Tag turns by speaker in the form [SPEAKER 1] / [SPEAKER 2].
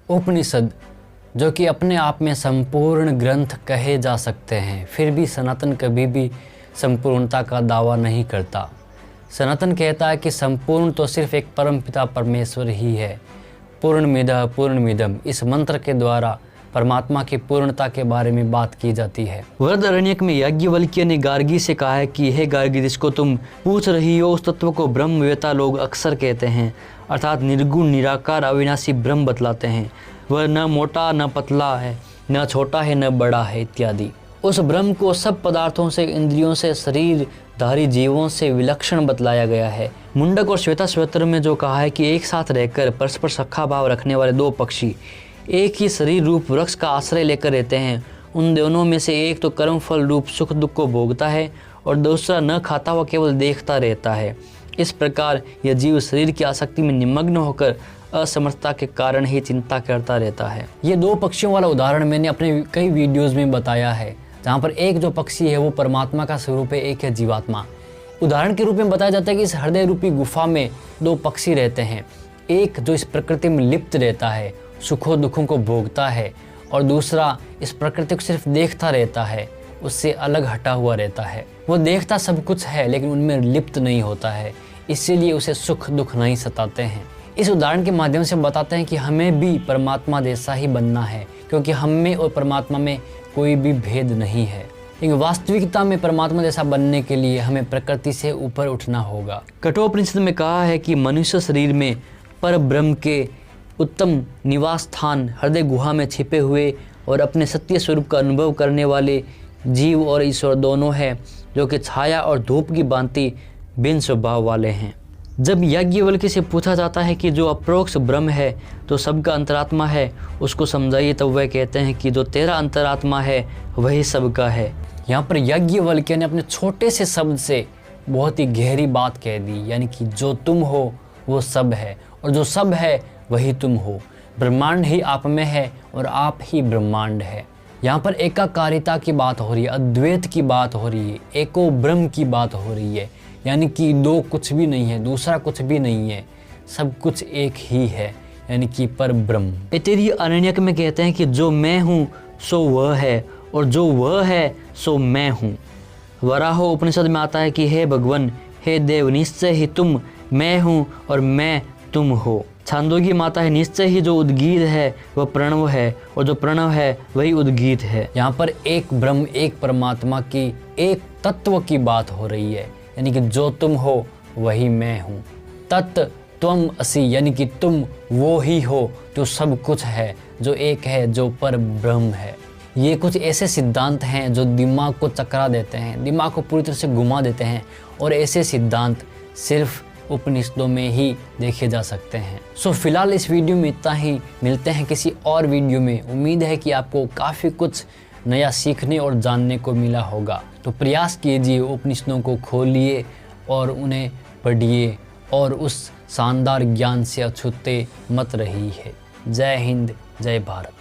[SPEAKER 1] उपनिषद, जो कि अपने आप में संपूर्ण ग्रंथ कहे जा सकते हैं, फिर भी सनातन कभी भी संपूर्णता का दावा नहीं करता। सनातन कहता है कि संपूर्ण तो सिर्फ एक परमपिता परमेश्वर ही है। पूर्णमिदः पूर्णमिदम्, इस मंत्र के द्वारा परमात्मा की पूर्णता के बारे में बात की जाती है। बृहदारण्यक में याज्ञवल्क्य ने गार्गी से कहा है कि हे गार्गी, जिसको तुम पूछ रही हो उस तत्व को ब्रह्मवेता लोग अक्सर कहते हैं, अर्थात निर्गुण निराकार अविनाशी ब्रह्म बतलाते हैं। वह न मोटा न पतला है, न छोटा है न बड़ा है इत्यादि। उस ब्रह्म को सब पदार्थों से, इंद्रियों से, शरीरधारी जीवों से विलक्षण बतलाया गया है। मुंडक और श्वेता श्वेतर में जो कहा है कि एक साथ रहकर परस्पर सखा भाव रखने वाले दो पक्षी एक ही शरीर रूप वृक्ष का आश्रय लेकर रहते हैं, उन दोनों में से एक तो कर्मफल रूप सुख दुख को भोगता है और दूसरा न खाता हुआ केवल देखता रहता है। इस प्रकार यह जीव शरीर की आसक्ति में निमग्न होकर असमर्थता के कारण ही चिंता करता रहता है। ये दो पक्षियों वाला उदाहरण मैंने अपने कई वीडियोज़ में बताया है, जहाँ पर एक जो पक्षी है वो परमात्मा का स्वरूप है, एक है जीवात्मा। उदाहरण के रूप में बताया जाता है कि इस हृदय रूपी गुफा में दो पक्षी रहते हैं, एक जो इस प्रकृति में लिप्त रहता है, सुखों दुखों को भोगता है, और दूसरा इस प्रकृति को सिर्फ देखता रहता है, उससे अलग हटा हुआ रहता है। वो देखता सब कुछ है लेकिन उनमें लिप्त नहीं होता है, इसीलिए उसे सुख दुख नहीं सताते हैं। इस उदाहरण के माध्यम से बताते हैं कि हमें भी परमात्मा जैसा ही बनना है, क्योंकि हम में और परमात्मा में कोई भी भेद नहीं है। लेकिन वास्तविकता में परमात्मा जैसा बनने के लिए हमें प्रकृति से ऊपर उठना होगा। कठोपनिषद में कहा है कि मनुष्य शरीर में पर ब्रह्म के उत्तम निवास स्थान हृदय गुहा में छिपे हुए और अपने सत्य स्वरूप का अनुभव करने वाले जीव और ईश्वर दोनों हैं, जो कि छाया और धूप की भांति भिन्न स्वभाव वाले हैं। जब याज्ञवल्क्य से पूछा जाता है कि जो अप्रोक्ष ब्रह्म है तो सबका अंतरात्मा है, उसको समझाइए, तब वह कहते हैं कि जो तेरा अंतरात्मा है वही सबका है। यहाँ पर याज्ञवल्क्य ने अपने छोटे से शब्द से बहुत ही गहरी बात कह दी, यानी कि जो तुम हो वो सब है और जो सब है वही तुम हो। ब्रह्मांड ही आप में है और आप ही ब्रह्मांड है। यहाँ पर एकाकारिता की बात हो रही है, अद्वैत की बात हो रही है, एको ब्रह्म की बात हो रही है, यानी कि दो कुछ भी नहीं है, दूसरा कुछ भी नहीं है, सब कुछ एक ही है, यानी कि पर ब्रह्म। ऐतरेय अरण्यक में कहते हैं कि जो मैं हूँ सो वह है और जो वह है सो मैं हूँ। वराह उपनिषद में आता है कि हे भगवान, हे देव, निश्चय ही तुम मैं हूँ और मैं तुम हो। छांदोग्य माता है, निश्चय ही जो उद्गीत है वह प्रणव है और जो प्रणव है वही उद्गीत है। यहाँ पर एक ब्रह्म, एक परमात्मा की, एक तत्व की बात हो रही है, यानी कि जो तुम हो वही मैं हूँ। तत् त्वम असि, यानी कि तुम वो ही हो जो सब कुछ है, जो एक है, जो पर ब्रह्म है। ये कुछ ऐसे सिद्धांत हैं जो दिमाग को चकरा देते हैं, दिमाग को पूरी तरह से घुमा देते हैं, और ऐसे सिद्धांत सिर्फ उपनिषदों में ही देखे जा सकते हैं। सो फिलहाल इस वीडियो में इतना ही, मिलते हैं किसी और वीडियो में। उम्मीद है कि आपको काफ़ी कुछ नया सीखने और जानने को मिला होगा। तो प्रयास कीजिए, उपनिषदों को खोलिए और उन्हें पढ़िए और उस शानदार ज्ञान से अछूते मत रहिए। जय हिंद, जय भारत।